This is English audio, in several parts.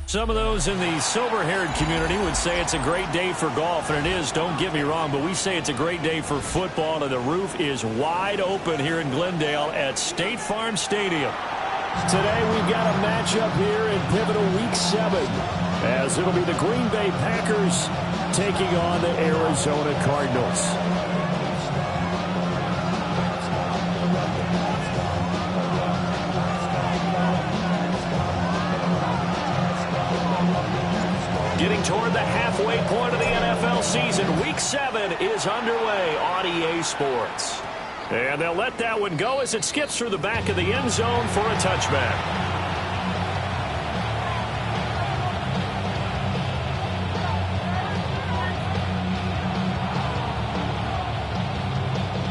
Some of those in the silver-haired community would say it's a great day for golf, and it is, don't get me wrong, but we say it's a great day for football, and the roof is wide open here in Glendale at State Farm Stadium. Today we've got a matchup here in pivotal Week 7, as it'll be the Green Bay Packers taking on the Arizona Cardinals. Getting toward the halfway point of the NFL season, Week 7 is underway on EA Sports. And they'll let that one go as it skips through the back of the end zone for a touchback.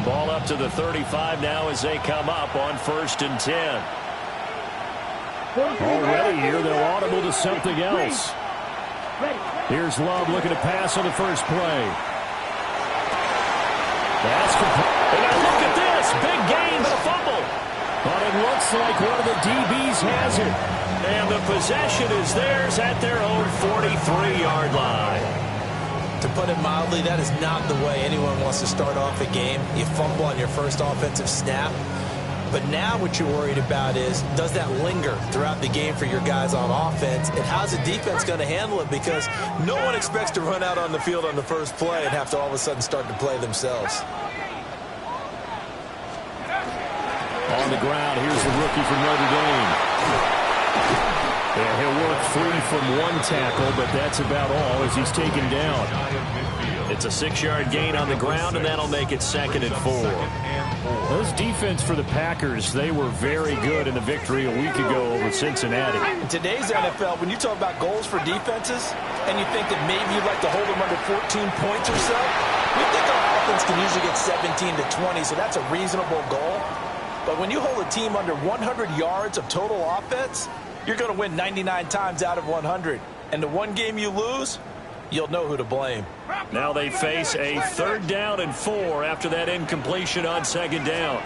Ball up to the 35 now as they come up on 1st and 10. Already here, they're audible to something else. Here's Love looking to pass on the first play. That's complete. And look at this. Big gain, but a fumble. But it looks like one of the DBs has it. And the possession is theirs at their own 43-yard line. To put it mildly, that is not the way anyone wants to start off a game. You fumble on your first offensive snap. But now what you're worried about is, does that linger throughout the game for your guys on offense? And how's the defense going to handle it? Because no one expects to run out on the field on the first play and have to all of a sudden start to play themselves. On the ground, here's the rookie from Notre Dame. Yeah, he'll work free from one tackle, but that's about all as he's taken down. It's a 6-yard gain on the ground, and that'll make it 2nd and 4. Those defense for the Packers, they were very good in the victory a week ago over Cincinnati. In today's NFL, when you talk about goals for defenses, and you think that maybe you'd like to hold them under 14 points or so, we think our offense can usually get 17 to 20, so that's a reasonable goal. But when you hold a team under 100 yards of total offense, you're going to win 99 times out of 100. And the one game you lose, you'll know who to blame. Now they face a 3rd down and 4 after that incompletion on 2nd down.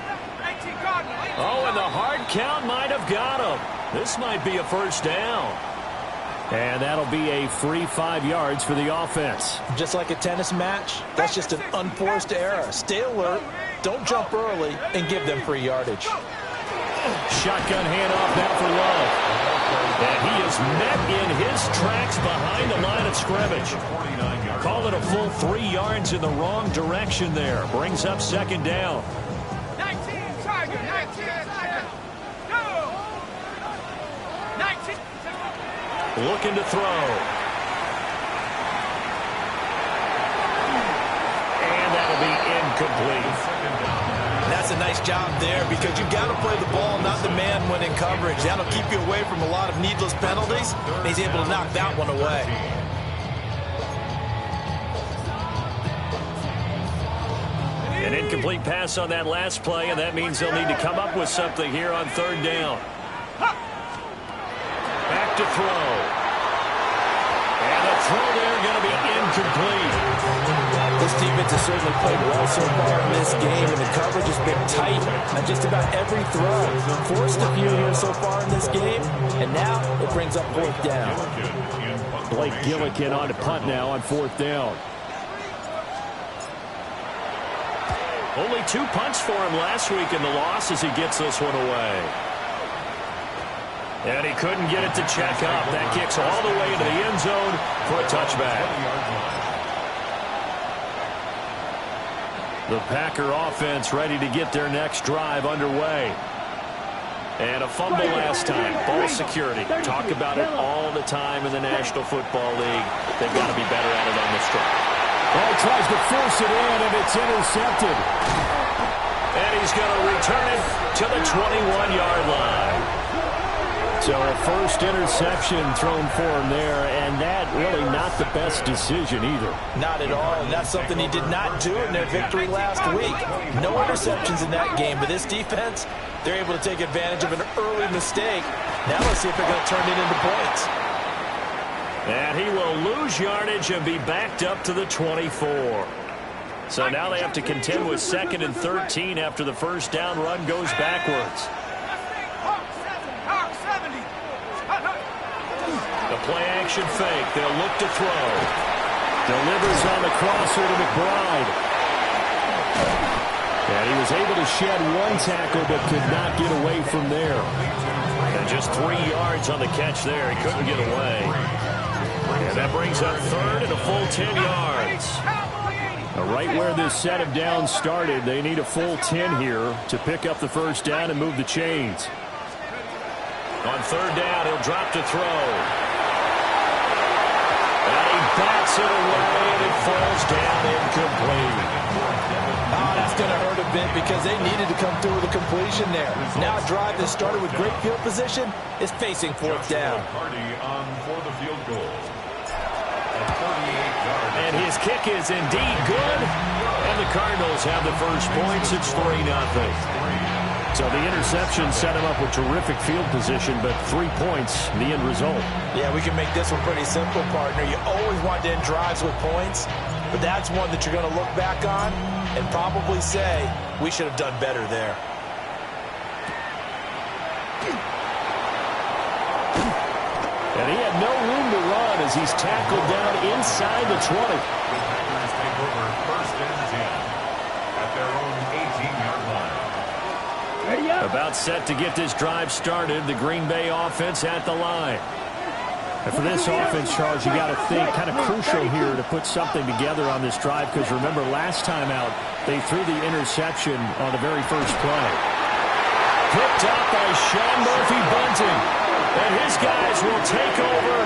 Oh, and the hard count might have got him. This might be a 1st down. And that'll be a free 5 yards for the offense. Just like a tennis match, that's just an unforced error. Stay alert, don't jump early, and give them free yardage. Shotgun handoff now for Love. And he is met in his tracks behind the line of scrimmage. Call it a full 3 yards in the wrong direction there. Brings up 2nd down. 19, Tiger, 19, Tiger. No. 19. Looking to throw. And that'll be incomplete. That's a nice job there because you've got to play the ball, not the man when in coverage. That'll keep you away from a lot of needless penalties. And he's able to knock that one away. An incomplete pass on that last play, and that means they'll need to come up with something here on 3rd down. Back to throw. And the throw there going to be incomplete. This defense has certainly played well so far in this game, and the coverage has been tight on just about every throw. Forced a few here so far in this game, and now it brings up 4th down. Blake Gillikin on to punt now on 4th down. Only 2 punts for him last week in the loss as he gets this one away. And he couldn't get it to check up. That kicks all the way into the end zone for a touchback. The Packer offense ready to get their next drive underway. And a fumble last time. Ball security. Talk about it all the time in the National Football League. They've got to be better at it on this drive. Oh, tries to force it in, and it's intercepted. And he's going to return it to the 21-yard line. So a first interception thrown for him there, and that really not the best decision either. Not at all, and that's something he did not do in their victory last week. No interceptions in that game, but this defense, they're able to take advantage of an early mistake. Now let's see if they're going to turn it into points. And he will lose yardage and be backed up to the 24. So now they have to contend with 2nd and 13 after the first down run goes backwards. The play-action fake. They'll look to throw. Delivers on the crosser to McBride. And he was able to shed one tackle but could not get away from there. And just 3 yards on the catch there. He couldn't get away. And that brings up 3rd and a full 10 yards. Right where this set of downs started, they need a full 10 here to pick up the first down and move the chains. On 3rd down, he'll drop to throw. And he bats it away, and it falls down incomplete. Oh, that's going to hurt a bit because they needed to come through with a completion there. Now a drive that started with great field position is facing 4th down. For the field goal. And his kick is indeed good. And the Cardinals have the first points. It's 3-0. So the interception set him up with terrific field position, but 3 points, the end result. Yeah, we can make this one pretty simple, partner. You always want to end drives with points, but that's one that you're going to look back on and probably say, we should have done better there. And he had no room to run as he's tackled down inside the 20. Packers take over 1st and 10 at their own 18-yard line. About set to get this drive started. The Green Bay offense at the line. And for this offense, Charles, you got to think kind of crucial here to put something together on this drive because remember last time out they threw the interception on the very first play. Picked up by Sean Murphy-Bunting. And his guys will take over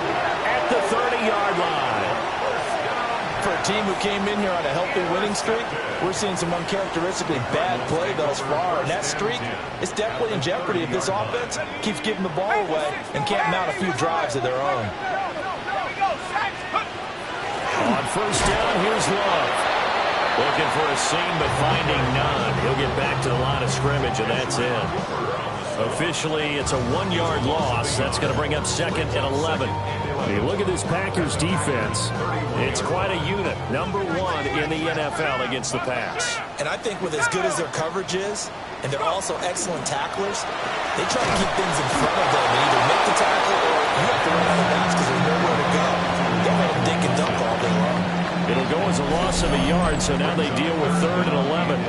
at the 30-yard line. For a team who came in here on a healthy winning streak, we're seeing some uncharacteristically bad play thus far. And that streak is definitely in jeopardy if this offense keeps giving the ball away and can't mount a few drives of their own. On 1st down, here's Love. Looking for a seam, but finding none. He'll get back to the line of scrimmage, and that's it. Officially, it's a 1-yard loss. That's going to bring up 2nd and 11. When you look at this Packers defense, it's quite a unit. Number 1 in the NFL against the pass. And I think with as good as their coverage is, and they're also excellent tacklers, they try to keep things in front of them and either make the tackle or you have to run out of bounds because there's nowhere to go. They let them dink and dunk all day long. It'll go as a loss of a yard, so now they deal with 3rd and 11.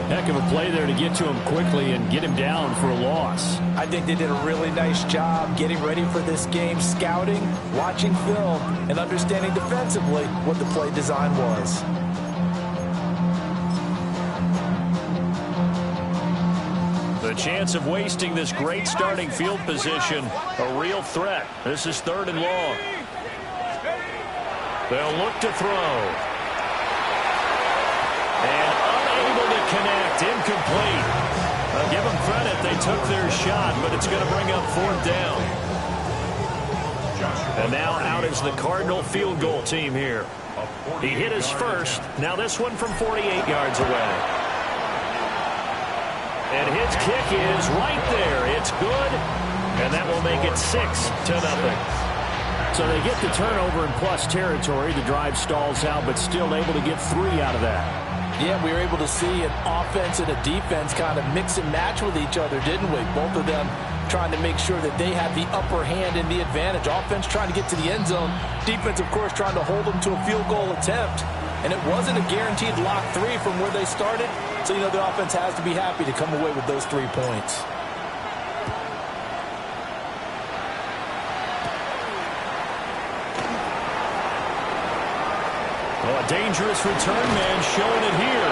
Heck of a play there to get to him quickly and get him down for a loss. I think they did a really nice job getting ready for this game, scouting, watching film, and understanding defensively what the play design was. The chance of wasting this great starting field position, a real threat. This is 3rd and long. They'll look to throw. And unable to connect, incomplete. I'll give them credit, they took their shot, but it's going to bring up 4th down. And now out is the Cardinal field goal team here. He hit his first, now this one from 48 yards away. And his kick is right there, it's good, and that will make it 6-0. So they get the turnover in plus territory. The drive stalls out, but still able to get 3 out of that. Yeah, we were able to see an offense and a defense kind of mix and match with each other, didn't we? Both of them trying to make sure that they had the upper hand and the advantage. Offense trying to get to the end zone. Defense, of course, trying to hold them to a field goal attempt. And it wasn't a guaranteed lock 3 from where they started. So, you know, the offense has to be happy to come away with those 3 points. Well, a dangerous return man showing it here.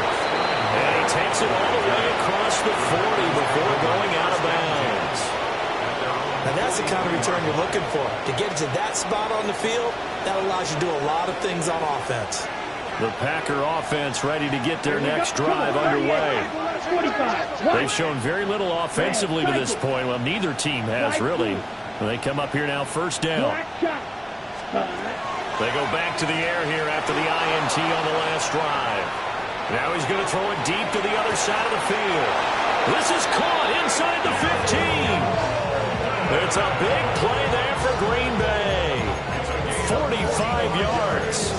And he takes it all the way across the 40 before going out of bounds. And that's the kind of return you're looking for. To get to that spot on the field, that allows you to do a lot of things on offense. The Packer offense ready to get their next drive underway. They've shown very little offensively to this point. Well, neither team has really. They come up here now, first down. They go back to the air here after the INT on the last drive. Now he's going to throw it deep to the other side of the field. This is caught inside the 15. It's a big play there for Green Bay. 45 yards.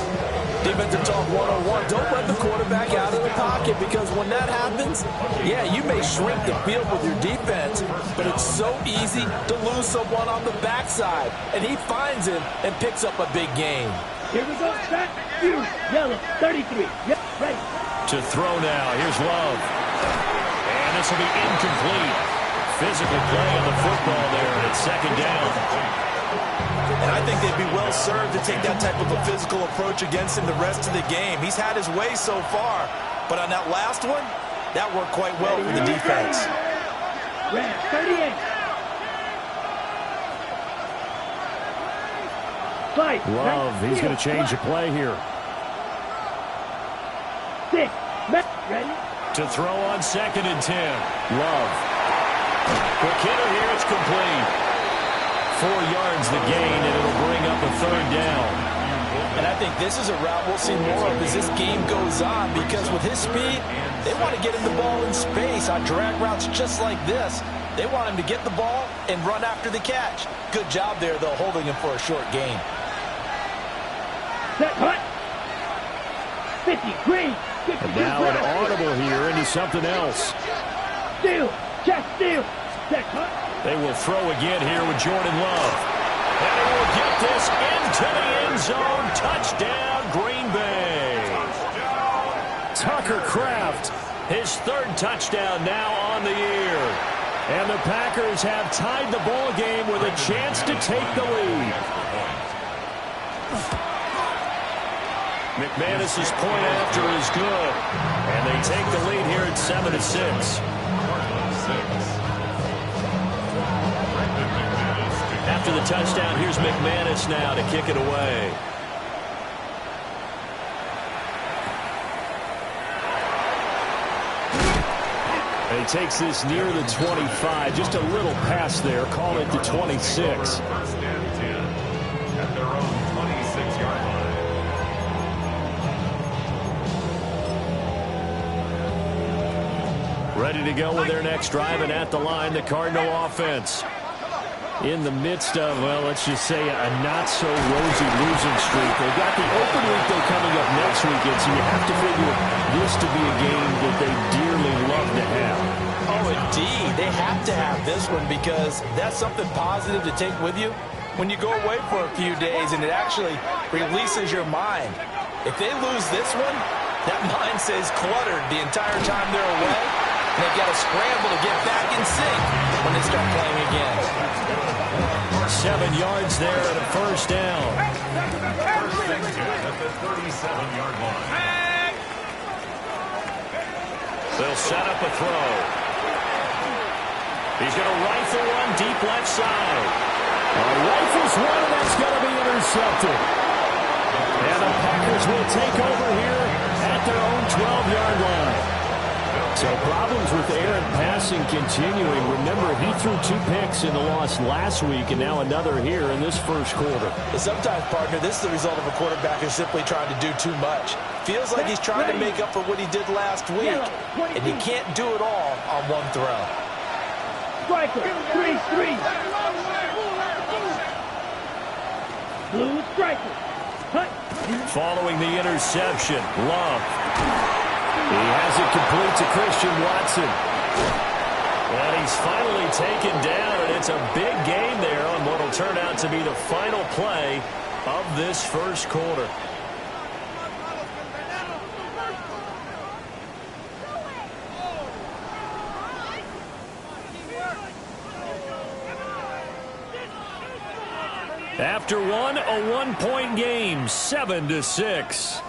Defensive talk 101. Don't let the quarterback out of the pocket, because when that happens, yeah, you may shrink the field with your defense, but it's so easy to lose someone on the backside. And he finds him and picks up a big gain. Here we go. Back. Yellow. 33. Yep. Ready. To throw now. Here's Love. And this will be incomplete. Physical play on the football there, and it's second down. And I think they'd be well served to take that type of a physical approach against him the rest of the game. He's had his way so far, but on that last one, that worked quite well for the defense. Red, 38. Fight. Love, he's going to change the play here. 6. Ready? To throw on second and 10. Love. Quick hitter here, it's complete. 4 yards the gain, and it'll bring up a third down. And I think this is a route we'll see more of as this game goes on, because with his speed, they want to get him the ball in space on drag routes just like this. They want him to get the ball and run after the catch. Good job there, though, holding him for a short gain. Set, hut. 50, green. 50, and now an audible here into something else. Steal, check, steal. Set, hut. They will throw again here with Jordan Love. And he will get this into the end zone. Touchdown, Green Bay. Tucker Kraft, his third touchdown now on the year. And the Packers have tied the ball game with a chance to take the lead. McManus's point after is good. And they take the lead here at 7-6. After the touchdown, here's McManus now to kick it away. And he takes this near the 25. Just a little pass there. Call it the 26. First and 10 at their own 26-yard line. Ready to go with their next drive, and at the line, the Cardinal offense. In the midst of, well, let's just say a not-so-rosy losing streak. They've got the open week, though, coming up next weekend, so you have to figure this to be a game that they dearly love to have. Oh, indeed. They have to have this one, because that's something positive to take with you when you go away for a few days, and it actually releases your mind. If they lose this one, that mind stays cluttered the entire time they're away, and they've got to scramble to get back in sync when they start playing again. 7 yards there and a first down. First and 10 at the 37-yard line. They'll set up a throw. He's going to rifle one deep left side. Rifles one, and that's going to be intercepted. And the Packers will take over here at their own 12-yard line. So problems with errant passing continuing. Remember, he threw 2 picks in the loss last week, and now another here in this first quarter. Sometimes, partner, this is the result of a quarterback who's simply trying to do too much. Feels like he's trying to make up for what he did last week, and he can't do it all on one throw. Striker, 3-3. Blue striker. Hut. Following the interception, Love. He has it complete to Christian Watson. And he's finally taken down, and it's a big gain there on what will turn out to be the final play of this first quarter. After one, a one-point game, 7-6.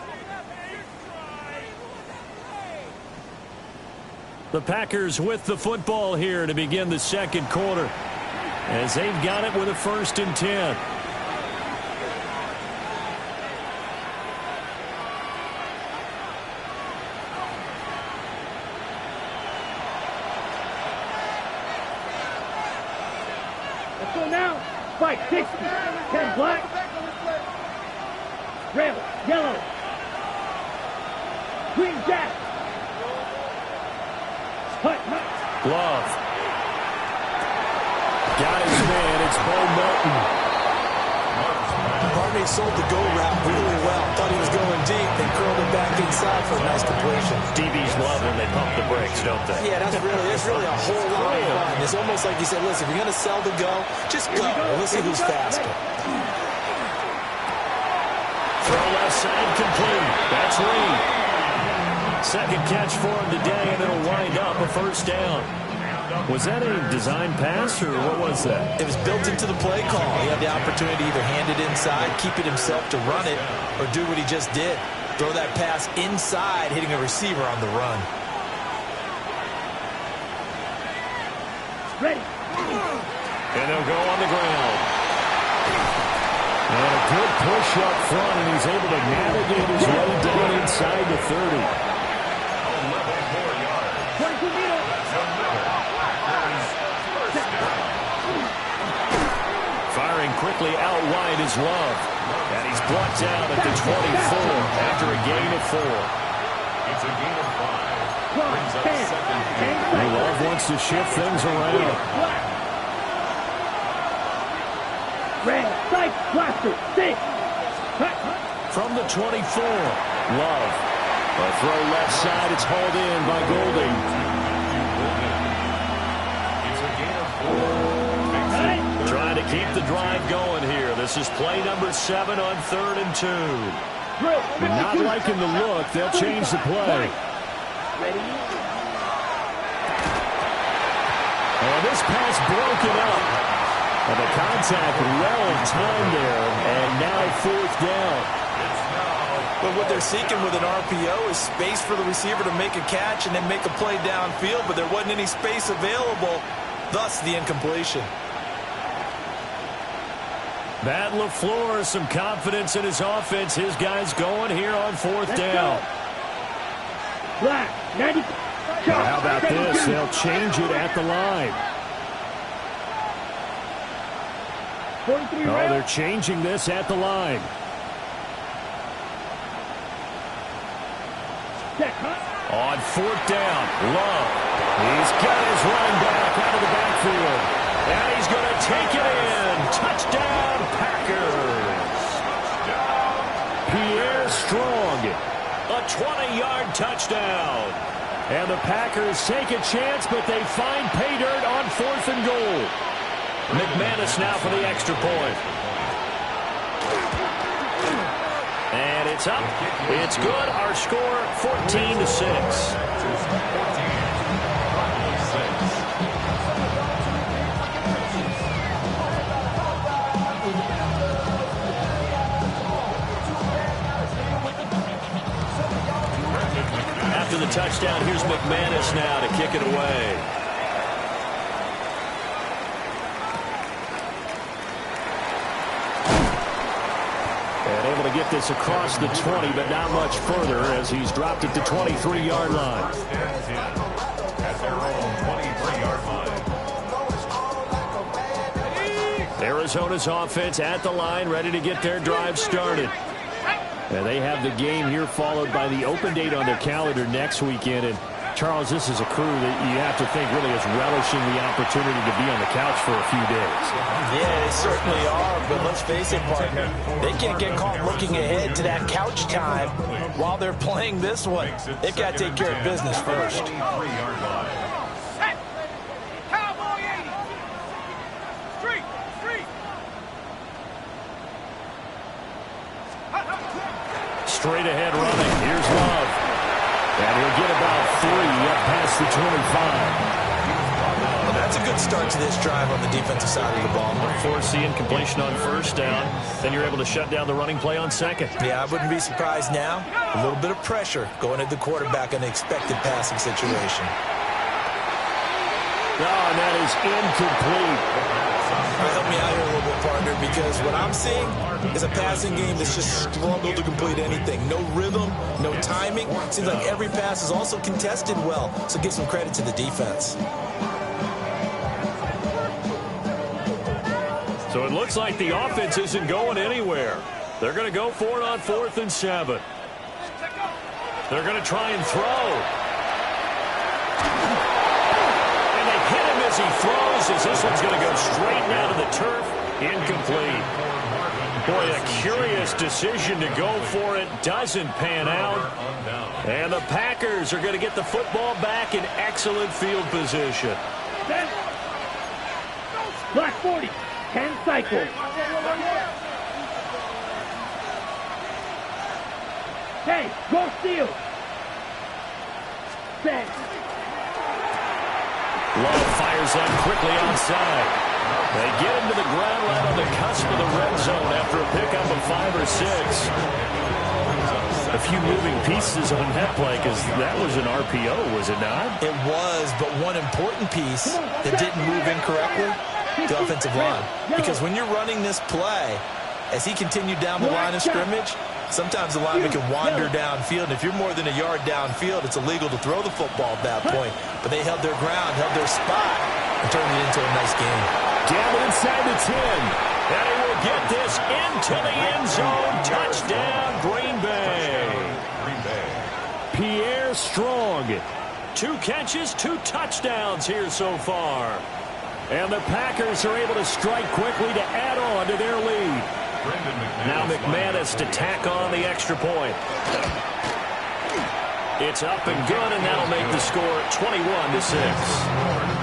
The Packers with the football here to begin the second quarter, as they've got it with a 1st and 10. Let's go now. Spike 60. 10 black. Red, yellow. Green jack. Hut. Glove. Got his man. It's Bo Melton. Barney sold the go route really well. Thought he was going deep, then curled it back inside for a nice completion. DBs love when they pump the brakes, don't they? Yeah, it's really a whole lot of fun. It's almost like you said, listen, if you're going to sell the go, just go. Let's see who's faster. Throw left side complete. That's Reed. Second catch for him today, and it'll wind up a first down. Was that a design pass, or what was that? It was built into the play call. He had the opportunity to either hand it inside, keep it himself to run it, or do what he just did. Throw that pass inside, hitting a receiver on the run. Ready. And they'll go on the ground. And a good push up front, and he's able to navigate his way down inside the 30. 22 meters. Firing quickly out wide is Love. And he's brought down at the 24 after a gain of 4. It's a gain of 5. Brings up second and Love wants to shift things around. Red, strike, blaster, 6. From the 24, Love. A throw left side, it's hauled in by Golding. it's a gain of 4. Trying to keep the drive going here. This is play number 7 on 3rd and 2. Not liking the look. They'll change the play. Ready. And this pass broken up. And the contact well timed there. And now 4th down. But what they're seeking with an RPO is space for the receiver to make a catch and then make a play downfield, but there wasn't any space available, thus the incompletion. Matt LaFleur, some confidence in his offense. His guys going here on 4th down. Black, 90. Now how about this? They'll change it at the line. 43 Oh, red. they're changing this at the line. Check, On 4th down, Love. He's got his running back out of the backfield. And he's going to take it in. Touchdown, Packers. Pierre Strong. A 20-yard touchdown. And the Packers take a chance, but they find pay dirt on 4th and goal. McManus now for the extra point. And it's up. It's good. Our score, 14-6. After the touchdown, here's McManus now to kick it away. And able to get this across the 20, but not much further as he's dropped it to 23-yard line. At their own 23-yard line. Arizona's offense at the line, ready to get their drive started. And they have the game here followed by the open date on their calendar next weekend. And Charles, this is a crew that you have to think really is relishing the opportunity to be on the couch for a few days. Yeah, they certainly are, but let's face it, partner, they can't get caught looking ahead to that couch time while they're playing this one. They've got to take care of business first. 23-yard line. Set. Cowboy 80. Street. Straight ahead running. Here's Love. And he'll get about 3 up past the 25. Well, that's a good start to this drive on the defensive side of the ball. Forcing completion on 1st down. Then you're able to shut down the running play on 2nd. Yeah, I wouldn't be surprised now. A little bit of pressure going at the quarterback in an expected passing situation. Oh, and that is incomplete. Help me out here a little bit, partner, because what I'm seeing is a passing game that's just struggled to complete anything. No rhythm, no timing. Seems like every pass is also contested well, so give some credit to the defense. So it looks looks like the offense isn't going anywhere. They're going to go for it on 4th and 7. They're going to try and throw. And they hit him as he throws, as this one's going to go straight down to the turf. Incomplete. Boy, a curious decision to go for it. Doesn't pan out. And the Packers are going to get the football back in excellent field position. Block 40. 10 cycles. Hey, go steal. Set. Love fires up quickly outside. They get him to the ground right on the cusp of the red zone after a pickup of 5 or 6. A few moving pieces on that play because that was an RPO, was it not? It was, but one important piece that didn't move incorrectly, the offensive line. Because when you're running this play, as he continued down the line of scrimmage, sometimes the lineman can wander downfield, and if you're more than a yard downfield, it's illegal to throw the football at that point. But they held their ground, held their spot, and turned it into a nice game. Down inside the 10. And he will get this into the end zone. Touchdown, Green Bay. Pierre Strong. 2 catches, 2 touchdowns here so far. And the Packers are able to strike quickly to add on to their lead. Now McManus to tack on the extra point. It's up and good, and that'll make the score 21-6.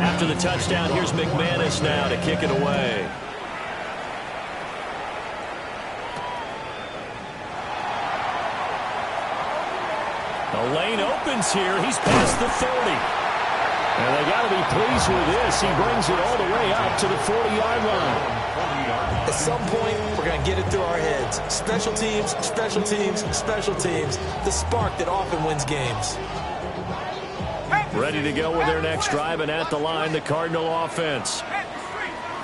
After the touchdown, here's McManus now to kick it away. The lane opens here. He's past the 30. And they got to be pleased with this. He brings it all the way up to the 40-yard line. At some point, we're going to get it through our heads. Special teams, special teams, special teams. The spark that often wins games. Ready to go with their next drive, and at the line, the Cardinal offense.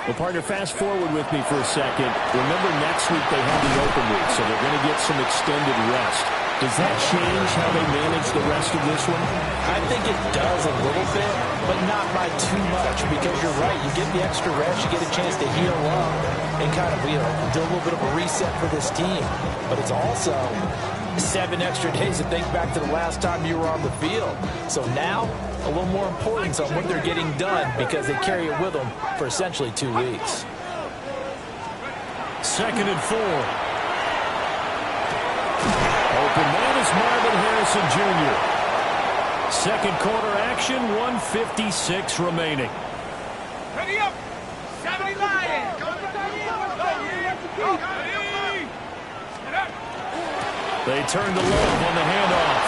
Well, partner, fast forward with me for a second. Remember, next week they have the open week, so they're going to get some extended rest. Does that change how they manage the rest of this one? I think it does a little bit, but not by too much, because you're right. You get the extra rest, you get a chance to heal up and kind of, do a little bit of a reset for this team. But it's also 7 extra days to think back to the last time you were on the field. So now, a little more importance on what they're getting done because they carry it with them for essentially 2 weeks. 2nd and 4. Open man is Marvin Harrison Jr. Second quarter action, 1:56 remaining. Ready up! 70 Lions! They turn to Love on the handoff.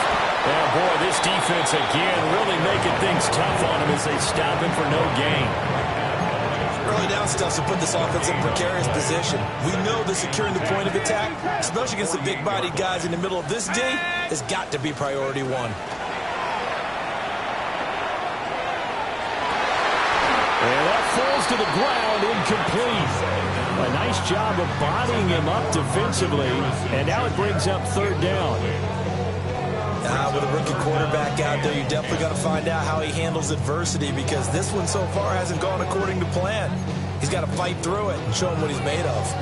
Oh, boy, this defense again really making things tough on him as they stop him for no gain. Early down stuff to put this offense in a precarious position. We know that securing the point of attack, especially against the big-bodied guys in the middle of this day, has got to be priority 1. And that falls to the ground, incomplete. A nice job of bodying him up defensively, and now it brings up 3rd down. With a rookie quarterback out there, you definitely got to find out how he handles adversity because this one so far hasn't gone according to plan. He's got to fight through it and show him what he's made of.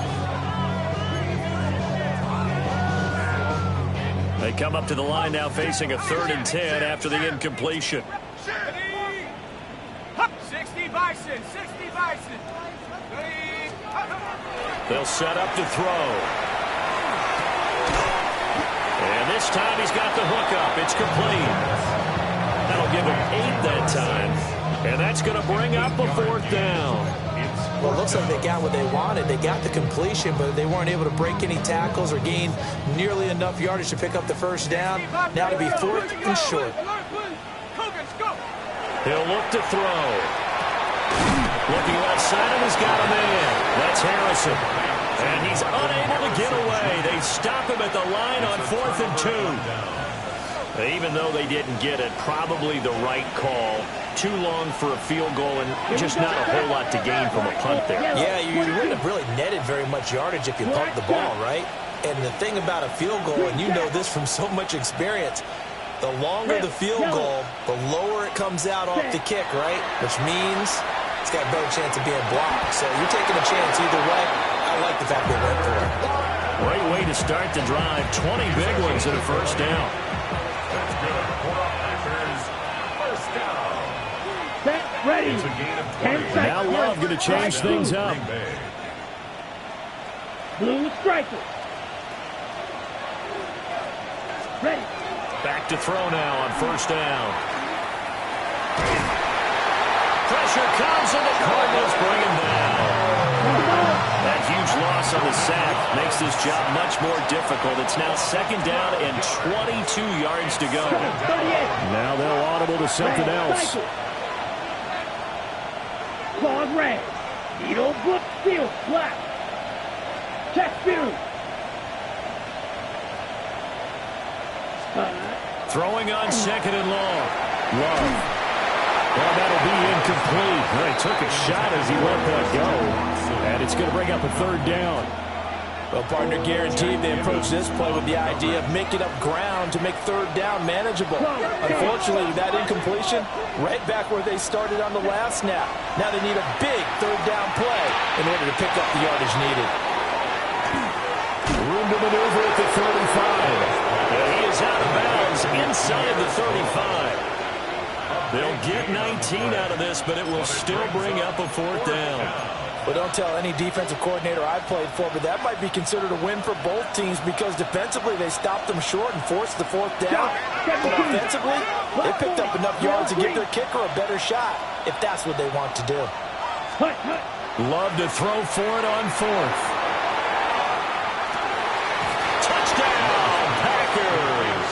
They come up to the line now facing a 3rd and 10 after the incompletion. 60 Bison, 60 Bison. They'll set up to throw. And this time he's got the hook up. It's complete. That'll give him 8 that time. And that's going to bring up a 4th down. Well, it looks like they got what they wanted. They got the completion, but they weren't able to break any tackles or gain nearly enough yardage to pick up the 1st down. Now to be 4th and short. He'll look to throw. Looking outside him, he's got a man. That's Harrison. And he's unable to get away. They stop him at the line on 4th and 2. Even though they didn't get it, probably the right call. Too long for a field goal and just not a whole lot to gain from a punt there. Yeah, you wouldn't have really netted very much yardage if you pumped the ball, right? And the thing about a field goal, and you know this from so much experience, The longer the field goal, the lower it comes out off the kick, right? Which means it's got a better chance of being blocked. So you're taking a chance either way. I like the fact they went for it. Great way to start the drive. 20 big ones and a first down. That's good for Packers. First down. Set, ready. 10 seconds. Now Love going to change things up. Blue striker. Ready. Back to throw now on first down. Pressure comes and the Cardinals bring him down. That huge loss on the sack makes this job much more difficult. It's now second down and 22 yards to go. Now they'll audible to something else. Claws red. Needle book steel black. Check view. Throwing on second and long. Love. Well, that'll be incomplete. Well, he took a shot as he let that go. And it's going to bring up a third down. Well, partner, guaranteed they approach this play with the idea of making up ground to make third down manageable. Unfortunately, that incompletion, right back where they started on the last snap. Now they need a big third down play in order to pick up the yardage needed. Room to maneuver at the 35. He is out of bounds inside the 35. They'll get 19 out of this, but it will still bring up a fourth down. Well, don't tell any defensive coordinator I've played for, but that might be considered a win for both teams because defensively they stopped them short and forced the fourth down. But offensively, they picked up enough yards to give their kicker a better shot, if that's what they want to do. Love to throw for it on fourth. Touchdown, Packers!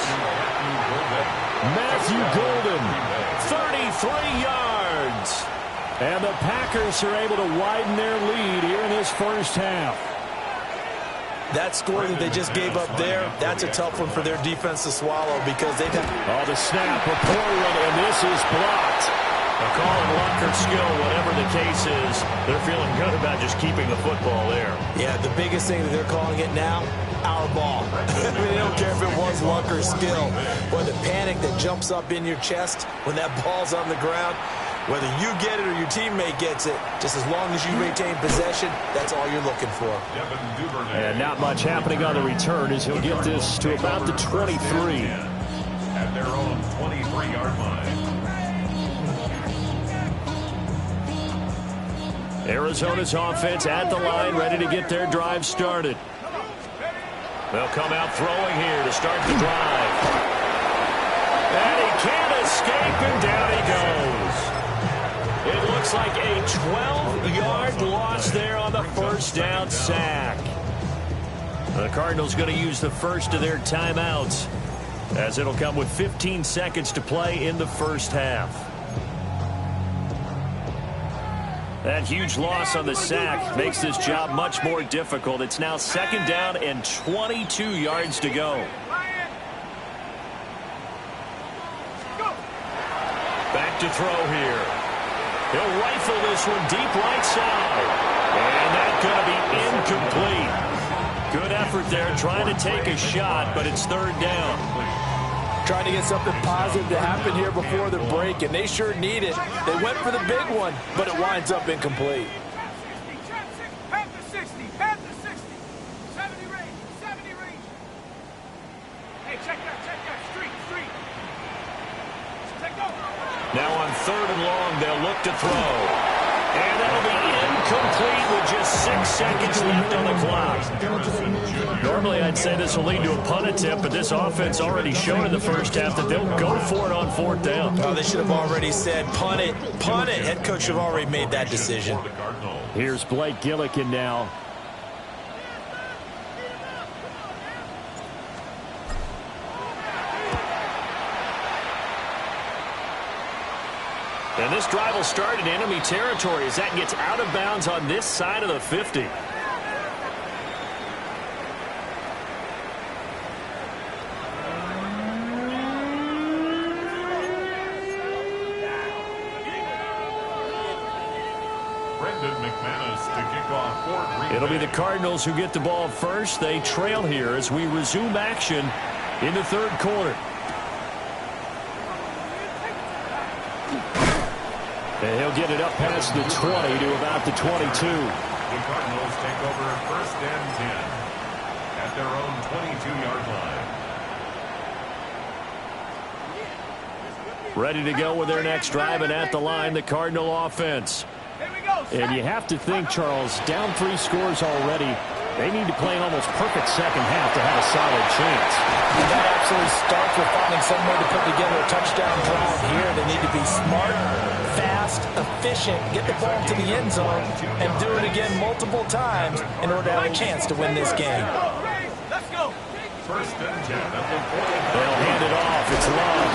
Matthew Golden, 33 yards. And the Packers are able to widen their lead here in this first half. That score that they just gave up there, that's a tough one for their defense to swallow because they've got... Oh, the snap, a poor one, and this is blocked. A call and luck or skill, whatever the case is, they're feeling good about just keeping the football there. Yeah, the biggest thing that they're calling it now, our ball. I mean, they don't care if it was luck or skill. Or the panic that jumps up in your chest when that ball's on the ground. Whether you get it or your teammate gets it, just as long as you retain possession, that's all you're looking for. And not much happening on the return as he'll get this to about the 23. At their own 23-yard line. Arizona's offense at the line, ready to get their drive started. They'll come out throwing here to start the drive. And he can't escape, and down he goes. It looks like a 12-yard loss there on the first down sack. The Cardinals going to use the first of their timeouts as it'll come with 15 seconds to play in the first half. That huge loss on the sack makes this job much more difficult. It's now second down and 22 yards to go. Back to throw here. He'll rifle this one deep right side. And that's going to be incomplete. Good effort there trying to take a shot, but it's third down. Trying to get something positive to happen here before the break, and they sure need it. They went for the big one, but it winds up incomplete. Pass the 60, pass the 60. 70 range, 70 range. Hey, check that, street. Take go. Now on third and long, they'll look to throw. And that'll be incomplete with just 6 seconds left on the clock. Normally, I'd say this will lead to a punt attempt, but this offense already showed in the first half that they'll go for it on fourth down. Oh, they should have already said, punt it. Head coach should have already made that decision. Here's Blake Gillikin now. And this drive will start in enemy territory as that gets out of bounds on this side of the 50. It'll be the Cardinals who get the ball first. They trail here as we resume action in the third quarter. And he'll get it up past the 20 to about the 22. The Cardinals take over 1st and 10 at their own 22-yard line. Ready to go with their next drive, and at the line, the Cardinal offense. And you have to think, Charles, down 3 scores already. They need to play an almost perfect second half to have a solid chance. And that absolutely starts with finding some way to put together a touchdown drive here. They need to be smart, fast, efficient, get the ball to the end zone, and do it again multiple times in order to have a chance to win this game. Let's go. 1st and 10 at the 40. They'll hand it off. It's Love.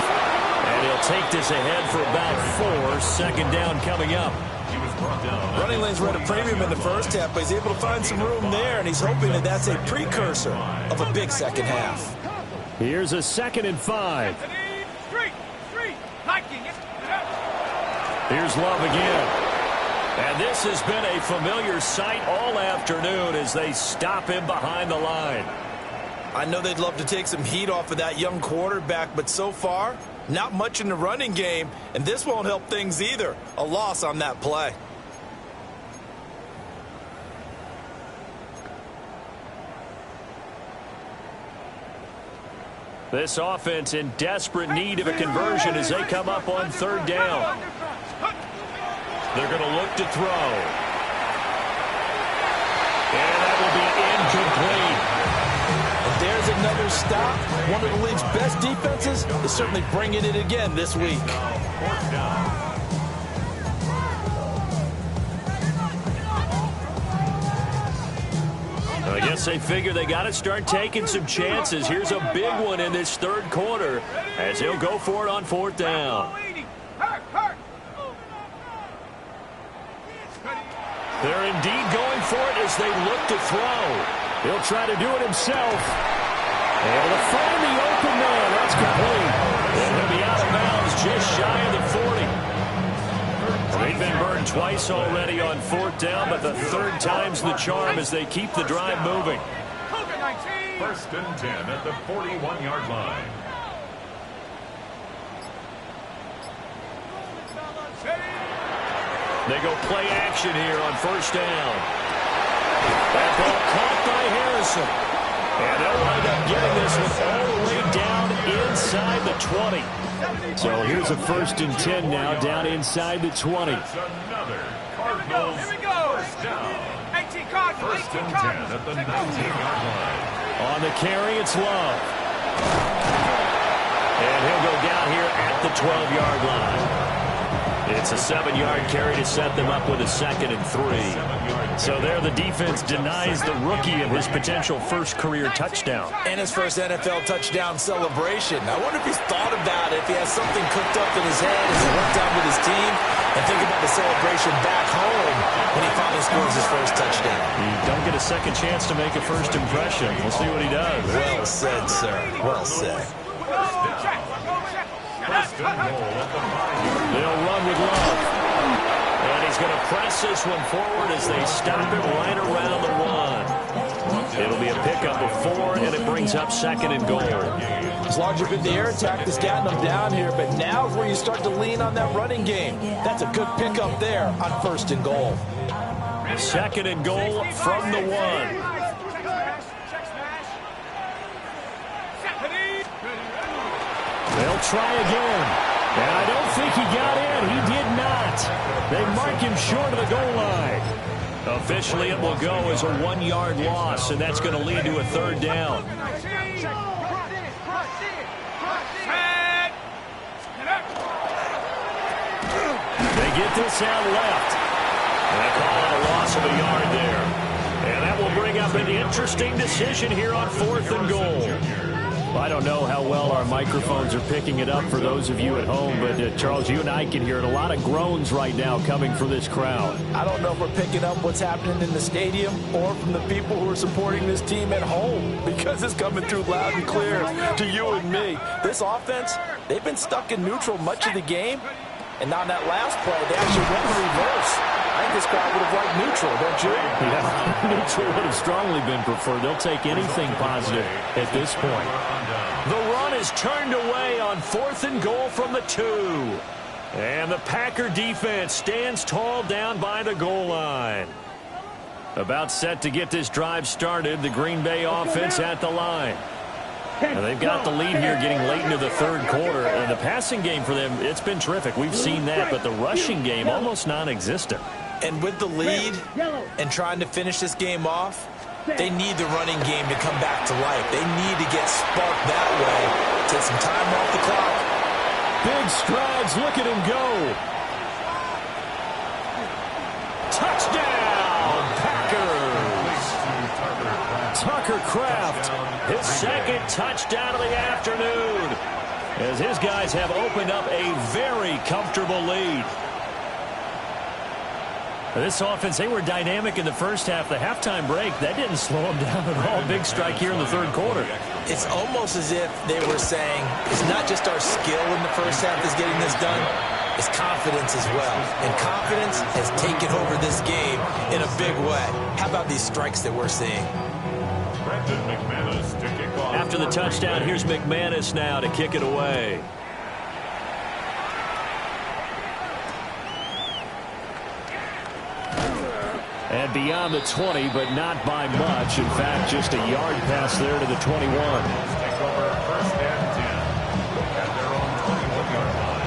And he'll take this ahead for about 4. Second down coming up. Running lanes were at a premium in the first half, but he's able to find some room there, and he's hoping that that's a precursor of a big second half. Here's a 2nd and 5. Here's Love again. And this has been a familiar sight all afternoon as they stop him behind the line. I know they'd love to take some heat off of that young quarterback, but so far, not much in the running game, and this won't help things either. A loss on that play. This offense in desperate need of a conversion as they come up on 3rd down. They're going to look to throw. And that will be incomplete. And there's another stop. One of the league's best defenses is certainly bringing it again this week. 4th down. I guess they figure they got to start taking some chances. Here's a big one in this 3rd quarter as he'll go for it on 4th down. They're indeed going for it as they look to throw. He'll try to do it himself. Able to find the open man. That's complete. And he'll be out of bounds just shy of the 40. They've been burned twice already on 4th down, but the 3rd time's the charm as they keep the drive moving. 1st and 10 at the 41-yard line. They go play action here on 1st down. That ball caught by Harrison. And they'll wind up getting this one all the way down inside the 20. So here's a 1st and 10 now, down inside the 20. That's another Cardinals first down. 1st and 10 at the 19-yard line. On the carry, it's Love. And he'll go down here at the 12-yard line. It's a 7-yard carry to set them up with a 2nd and 3. So there the defense denies the rookie of his potential first career touchdown. And his first NFL touchdown celebration. I wonder if he's thought about it, if he has something cooked up in his head as he went down with his team, and think about the celebration back home when he finally scores his first touchdown. You don't get a second chance to make a first impression. We'll see what he does. Well said, sir. Well said. First and goal at the 5-yard line. They'll run with Love. And he's going to press this one forward as they stop it right around the 1. It'll be a pickup of 4, and it brings up 2nd and goal. As long as you've been the air attack that's gotten them down here, but now is where you start to lean on that running game. That's a good pickup there on 1st and goal. 2nd and goal from the 1. They'll try again. And I don't think he got in. He did not. They mark him short of the goal line. Officially, it will go as a 1-yard loss, and that's going to lead to a 3rd down. They get this out left. And they call it a loss of a yard there. And that will bring up an interesting decision here on 4th and goal. I don't know how well our microphones are picking it up for those of you at home, but Charles, you and I can hear it. A lot of groans right now coming from this crowd. I don't know if we're picking up what's happening in the stadium or from the people who are supporting this team at home, because it's coming through loud and clear to you and me. This offense, they've been stuck in neutral much of the game, and on that last play, they actually went in reverse. I think this crowd would have liked neutral, don't you? Yeah, neutral would have strongly been preferred. They'll take anything positive at this point. The run is turned away on 4th and goal from the 2. And the Packer defense stands tall down by the goal line. About set to get this drive started. The Green Bay offense at the line. And they've got the lead here getting late into the third quarter. And the passing game for them, it's been terrific. We've seen that, but the rushing game almost non-existent. And with the lead and trying to finish this game off, they need the running game to come back to life. They need to get sparked that way. Take some time off the clock. Big strides. Look at him go. Touchdown, Packers. Tucker Kraft, his second touchdown of the afternoon, as his guys have opened up a very comfortable lead. This offense, they were dynamic in the first half. The halftime break, that didn't slow them down at all. Big strike here in the third quarter. It's almost as if they were saying, it's not just our skill in the first half that's getting this done, it's confidence as well. And confidence has taken over this game in a big way. How about these strikes that we're seeing? After the touchdown, here's McManus now to kick it away. And beyond the 20, but not by much. In fact, just a yard pass there to the 21. Take over first and 10 at their own 21-yard line.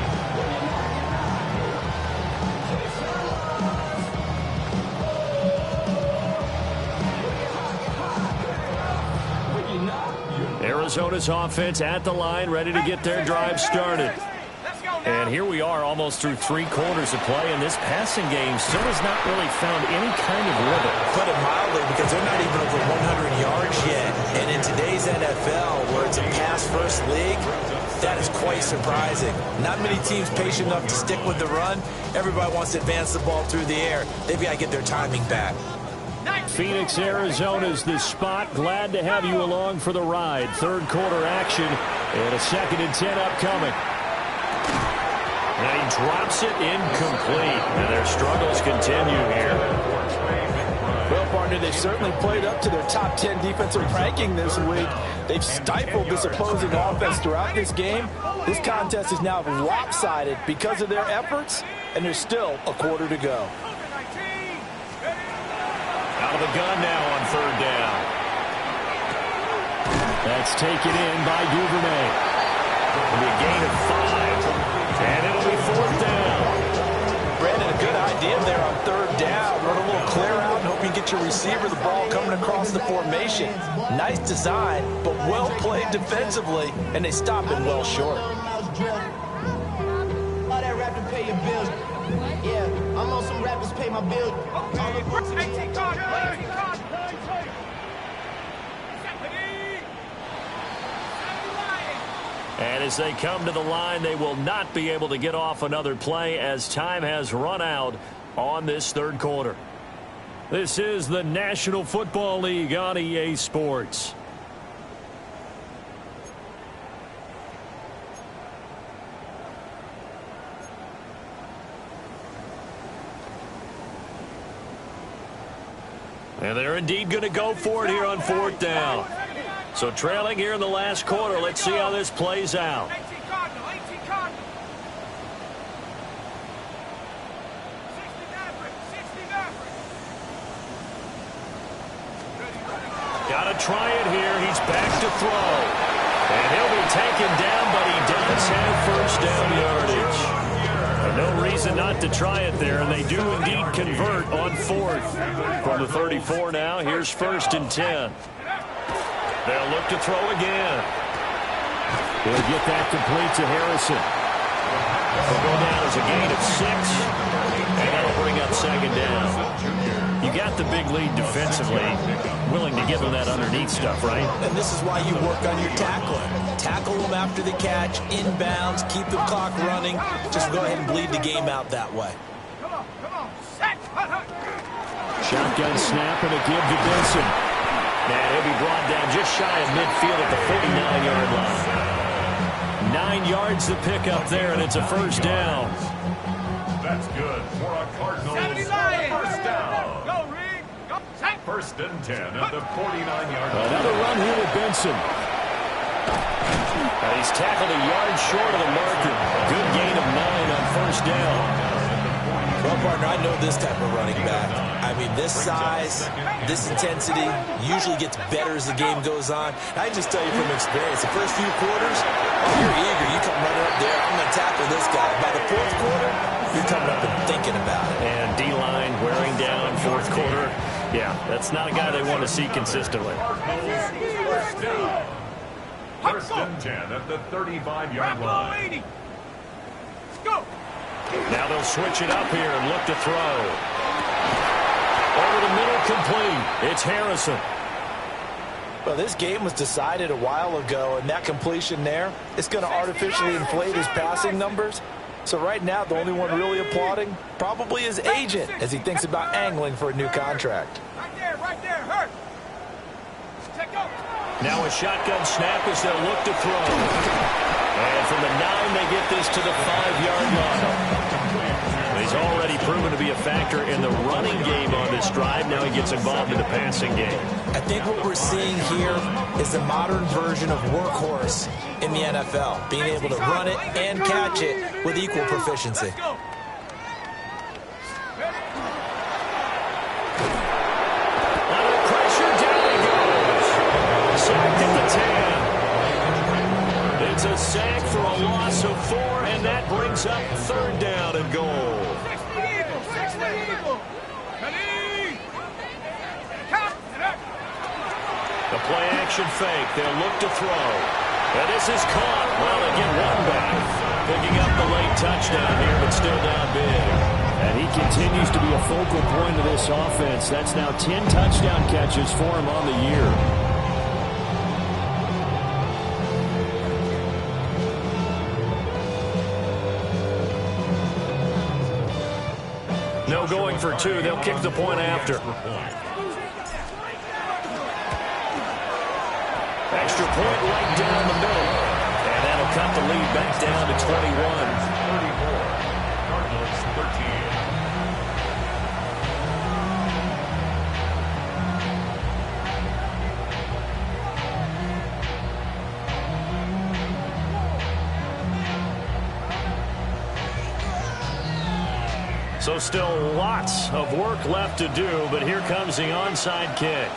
Arizona's offense at the line, ready to get their drive started. And here we are almost through 3 quarters of play, and this passing game still has not really found any kind of rhythm. Put it mildly, because they're not even over 100 yards yet. And in today's NFL, where it's a pass-first league, that is quite surprising. Not many teams patient enough to stick with the run. Everybody wants to advance the ball through the air. They've got to get their timing back. Phoenix, Arizona's the spot. Glad to have you along for the ride. Third quarter action, and a 2nd and 10 upcoming. And he drops it incomplete. And their struggles continue here. Well, partner, they've certainly played up to their top 10 defensive ranking this week. They've stifled this opposing offense throughout this game. This contest is now lopsided because of their efforts, and there's still a quarter to go. Out of the gun now on 3rd down. That's taken in by Duvernay. It'll be a gain of 5. And it'll be 4th down. Brandon, a good idea there on 3rd down. Run a little clear out and hope you get your receiver the ball coming across the formation. Nice design, but well played defensively, and they stop it well short. All that rapping pay your bills. Yeah, I'm on some rappers pay my bills. And as they come to the line, they will not be able to get off another play as time has run out on this third quarter. This is the National Football League on EA Sports. And they're indeed going to go for it here on 4th down. So trailing here in the last quarter. Let's see how this plays out. Got to try it here. He's back to throw. And he'll be taken down, but he does have first down yardage. No reason not to try it there, and they do indeed convert on 4th. From the 34 now, here's 1st and 10. They'll look to throw again. He'll get that complete to Harrison. He'll go down as a gain of 6, and that'll bring up 2nd down. You got the big lead defensively, willing to give him that underneath stuff, right? And this is why you work on your tackling. Tackle them after the catch, inbounds, keep the clock running. Just go ahead and bleed the game out that way. Shotgun snap and a give to Benson. And he'll be brought down just shy of midfield at the 49-yard line. 9 yards to pick up there, and it's a first down. That's good for a Cardinals first down. Go, Reed. Go. 1st and 10 at the 49-yard line. Another run here with Benson. He's tackled a yard short of the marker. Good gain of 9 on 1st first down. Well, partner, I know this type of running back. I mean, this size, this intensity usually gets better as the game goes on. I just tell you from experience, the first few quarters, oh, you're eager. You come running up there, I'm going to tackle this guy. By the fourth quarter, you're coming up and thinking about it. And D-line wearing down fourth quarter. Yeah, that's not a guy they want to see consistently. First and 10 at the 35-yard line. Go! Now they'll switch it up here and look to throw. Over the middle, complete. It's Harrison. Well, this game was decided a while ago, and that completion there is going to artificially inflate his passing numbers. So right now, the only one really applauding probably his agent as he thinks about angling for a new contract. Right there, hurt. Check out. Now a shotgun snap as they'll look to throw. And from the 9, they get this to the 5-yard line. He's already proven to be a factor in the running game on this drive. Now he gets involved in the passing game. I think what we're seeing here is the modern version of workhorse in the NFL, being able to run it and catch it with equal proficiency. Under pressure, down he goes. Sacked at the 10. It's a sack for a loss of 4, and that brings up 3rd down and goal. 60 Eagle, 60 Eagle. Ready? Count. The play action fake. They'll look to throw. And this is caught. Well, they get one back. Picking up the late touchdown here, but still down big. And he continues to be a focal point of this offense. That's now 10 touchdown catches for him on the year. No going for 2. They'll kick the point after. Extra point right down the middle. And that'll cut the lead back down to 21. 34. Cardinals 13. So still lots of work left to do, but here comes the onside kick.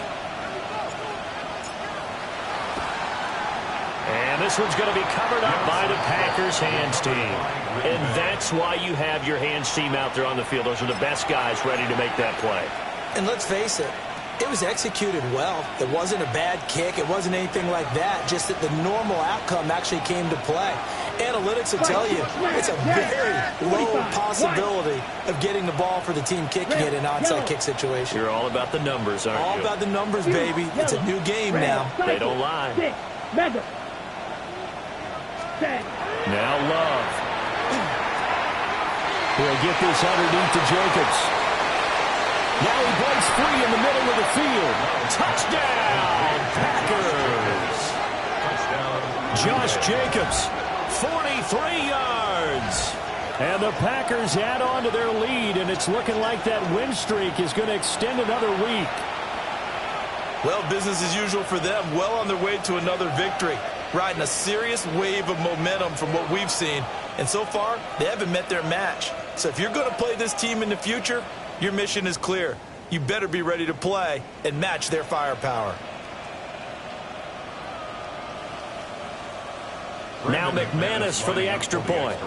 And this one's going to be covered up by the Packers hands team. And that's why you have your hands team out there on the field. Those are the best guys ready to make that play. And let's face it, it was executed well. It wasn't a bad kick. It wasn't anything like that. Just that the normal outcome actually came to play. Analytics will tell you it's a very low possibility of getting the ball for the team kicking it in an onside kick situation. You're all about the numbers, aren't you? All about the numbers, baby. It's a new game now. They don't lie. Now Love. He'll get this underneath to Jacobs. Now he breaks free in the middle of the field. Touchdown, Packers. Josh Jacobs, 43 yards. And the Packers add on to their lead, and it's looking like that win streak is going to extend another week. Well, business as usual for them. Well on their way to another victory. Riding a serious wave of momentum from what we've seen. And so far, they haven't met their match. So if you're going to play this team in the future, your mission is clear. You better be ready to play and match their firepower. Now McManus for the extra point.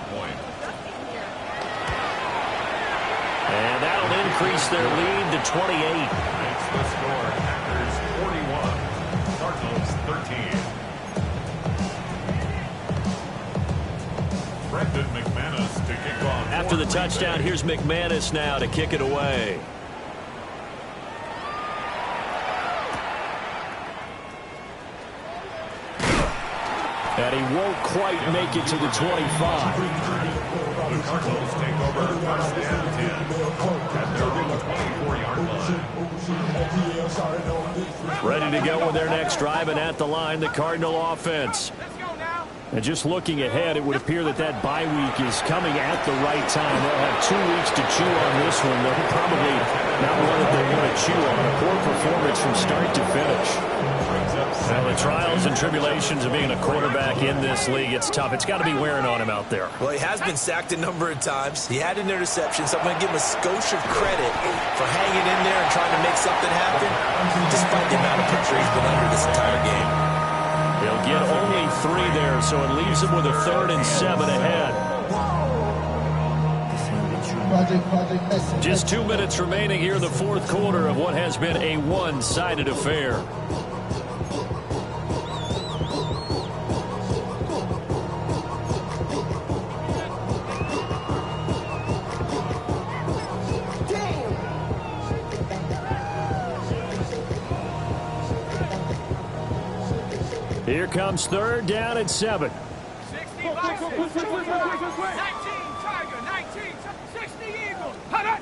And that'll increase their lead to 28. That's the score. Packers 41. Cardinals 13. Brendan McManus to kick off. After the touchdown, here's McManus now to kick it away. And he won't quite make it to the 25. The Cardinals take over first and 10 at their own 24-yard line. Ready to go with their next drive, and at the line, the Cardinal offense. And just looking ahead, it would appear that that bye week is coming at the right time. They'll have 2 weeks to chew on this one. They're probably not one that they want to chew on. A poor performance from start to finish. Brings up Well, the trials and tribulations of being a quarterback in this league, it's tough. It's got to be wearing on him out there. Well, he has been sacked a number of times. He had an interception, so I'm going to give him a skosh of credit for hanging in there and trying to make something happen, despite the amount of pressure he's been under this entire game. He'll get only 3 there, so it leaves him with a 3rd and 7 ahead. Just 2 minutes remaining here in the 4th quarter of what has been a one-sided affair. Here comes 3rd down and 7. 60 boxes. 19 Tiger, 19, 60 Eagles. Hut, hut.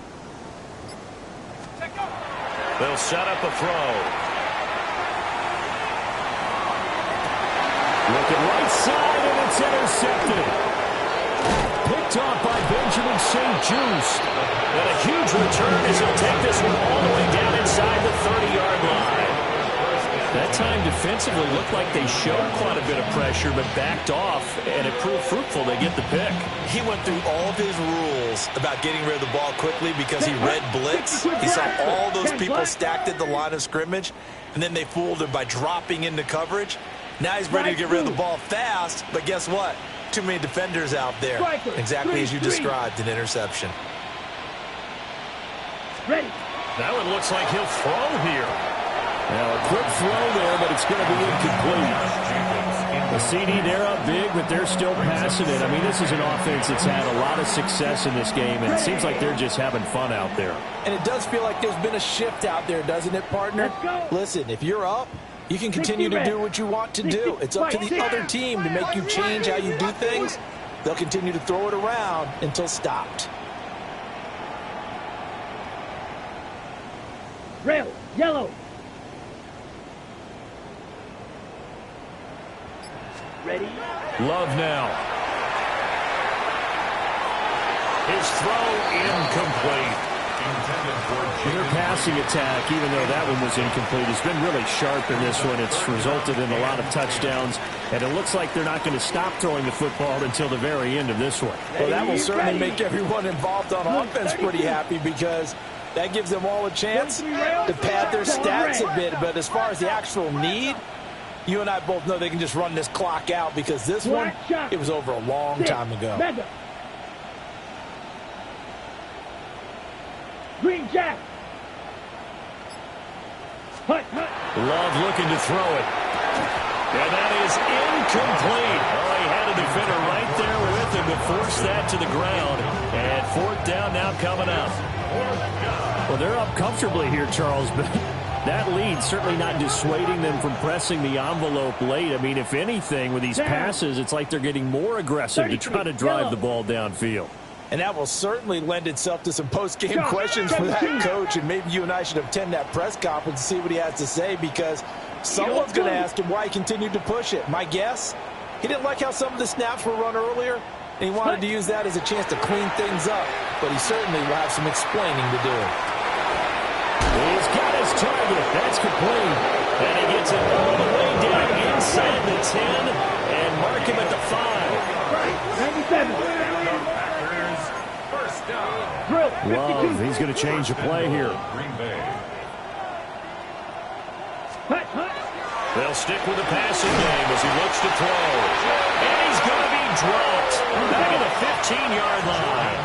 Check go. They'll set up a throw. Looking right side, and it's intercepted. Picked off by Benjamin St. Just. And a huge return as he'll take this one all the way down inside the 30-yard line. That time defensively looked like they showed quite a bit of pressure, but backed off, and it proved fruitful. They get the pick. He went through all of his rules about getting rid of the ball quickly because he read blitz. He saw all those people stacked at the line of scrimmage, and then they fooled him by dropping into coverage. Now he's ready to get rid of the ball fast, but guess what? Too many defenders out there. Exactly as you described, an interception. Ready. Now it looks like he'll throw here. Now a quick throw there, but it's going to be incomplete. The CD, they're up big, but they're still passing it. I mean, this is an offense that's had a lot of success in this game, and it seems like they're just having fun out there. And it does feel like there's been a shift out there, doesn't it, partner? Listen, if you're up, you can continue to do what you want to do. It's up to the other team to make you change how you do things. They'll continue to throw it around until stopped. Rail, yellow. Ready. Love now. His throw incomplete. Their passing attack, even though that one was incomplete, has been really sharp in this one. It's resulted in a lot of touchdowns, and it looks like they're not going to stop throwing the football until the very end of this one. Well, that will certainly make everyone involved on offense pretty happy because that gives them all a chance to pad their stats a bit. But as far as the actual need, you and I both know they can just run this clock out because this one, it was over a long time ago. Green Jack. Hut, hut. Love looking to throw it. And that is incomplete. Oh, he had a defender right there with him to force that to the ground. And 4th down now coming up. Well, they're up comfortably here, Charles, but that lead certainly not dissuading them from pressing the envelope late. I mean, if anything, with these passes, it's like they're getting more aggressive to try to drive the ball downfield. And that will certainly lend itself to some post-game questions for that coach, and maybe you and I should attend that press conference and see what he has to say because someone's going to ask him why he continued to push it. My guess, he didn't like how some of the snaps were run earlier, and he wanted to use that as a chance to clean things up, but he certainly will have some explaining to do. He's got his target. That's complete. And he gets it all the way down inside the 10 and mark him at the 5. 97. Love, he's going to change the play here. They'll stick with the passing game as he looks to throw. And he's going to be dropped back at the 15-yard line.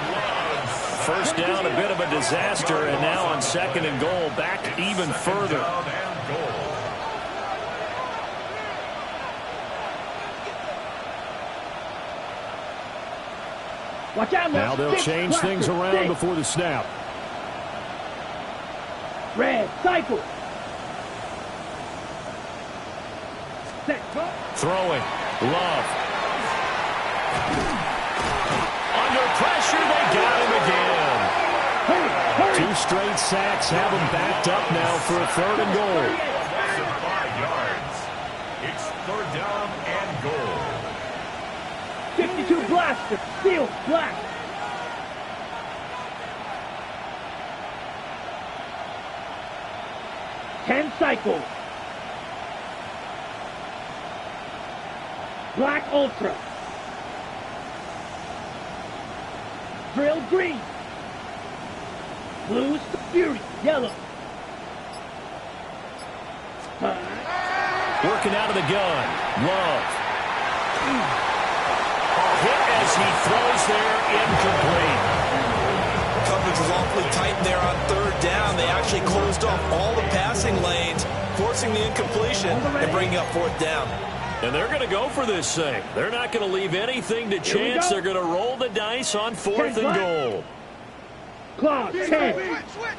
First down, a bit of a disaster, and now on 2nd and goal, back even further. Watch out now they'll change things around before the snap. Red, cycle. Set. Throwing. Love. Under pressure, they got him again. Hurry. 2 straight sacks have him backed up now for a 3rd and goal. 5 yards. It's 3rd down and goal. 52 blaster, steel, black. Ten cycle. Black Ultra. Drill green. Blue Fury. Yellow. Working out of the gun. Love. Hit as he throws there, incomplete. Coverage was awfully tight there on third down. They actually closed off all the passing lanes, forcing the incompletion and bringing up fourth down. And they're going to go for this thing. They're not going to leave anything to chance. They're going to roll the dice on fourth and goal. Clock, 10. Switch.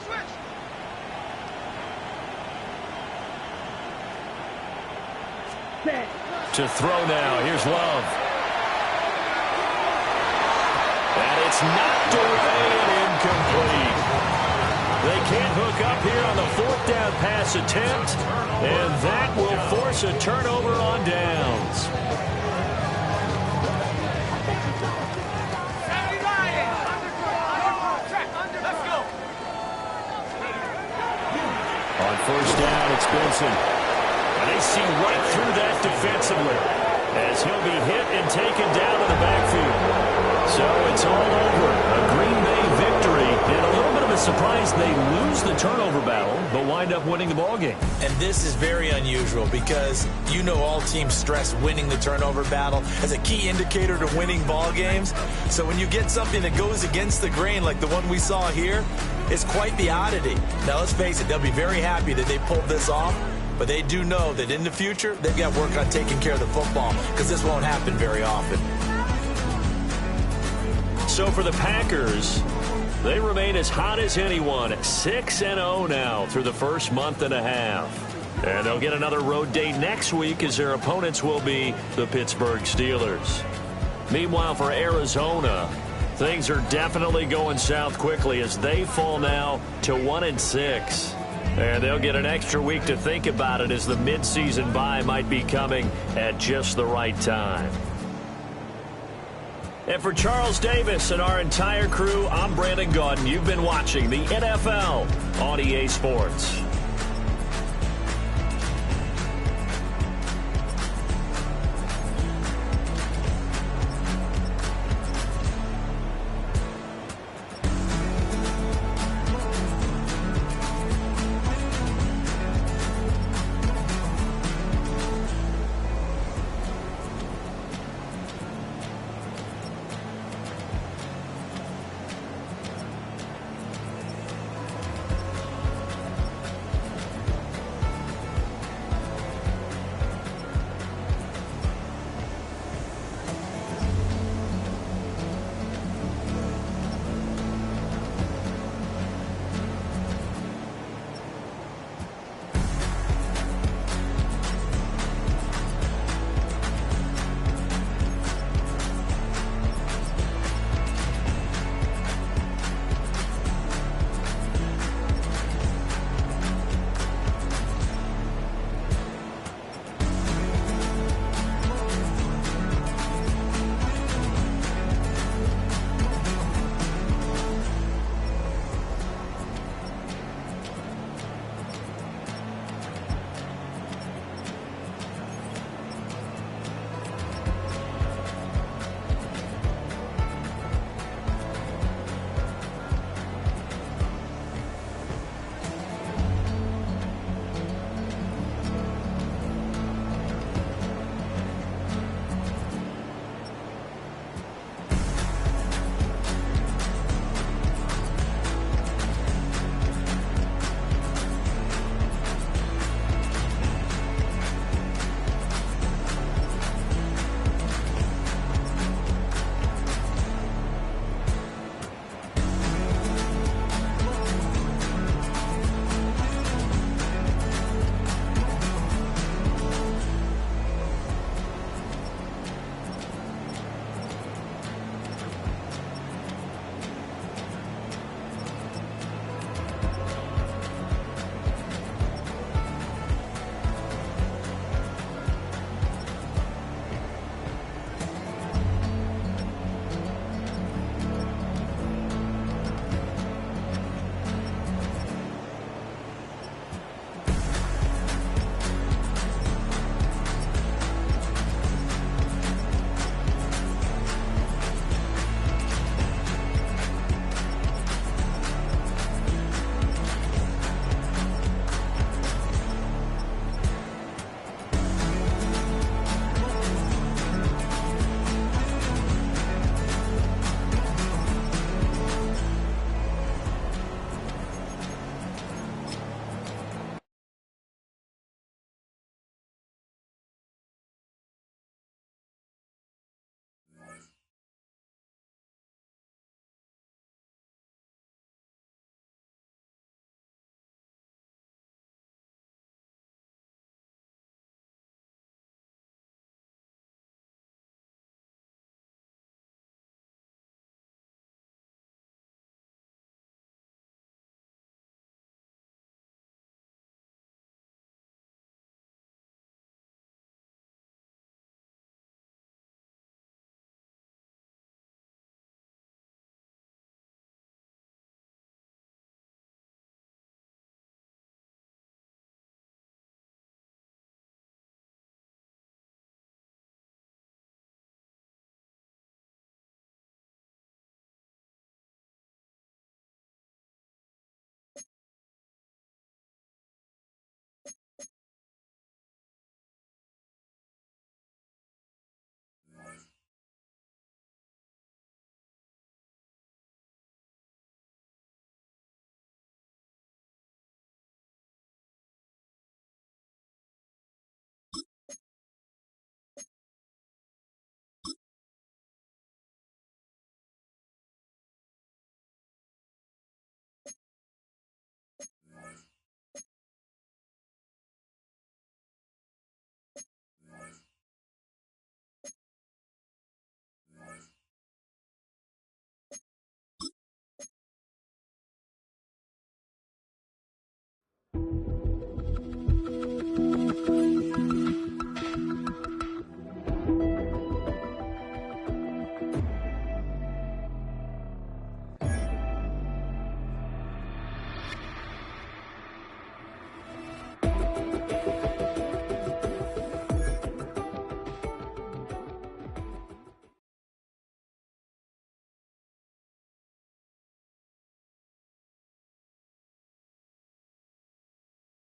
Set. To throw now. Here's Love. And it's knocked away and incomplete. They can't hook up here on the fourth down pass attempt, and that will force a turnover on downs. On first down, it's Benson. And they see right through that defensively as he'll be hit and taken down in the backfield. So it's all over. A Green Bay victory, and a little bit of a surprise they lose the turnover battle, but wind up winning the ballgame. And this is very unusual because you know all teams stress winning the turnover battle as a key indicator to winning ball games. So when you get something that goes against the grain like the one we saw here, it's quite the oddity. Now let's face it, they'll be very happy that they pulled this off, but they do know that in the future they've got work on taking care of the football because this won't happen very often. So for the Packers, they remain as hot as anyone, 6-0 now through the first month and a half. And they'll get another road date next week as their opponents will be the Pittsburgh Steelers. Meanwhile, for Arizona, things are definitely going south quickly as they fall now to 1-6. And they'll get an extra week to think about it as the midseason bye might be coming at just the right time. And for Charles Davis and our entire crew, I'm Brandon Gaudin. You've been watching the NFL on EA Sports.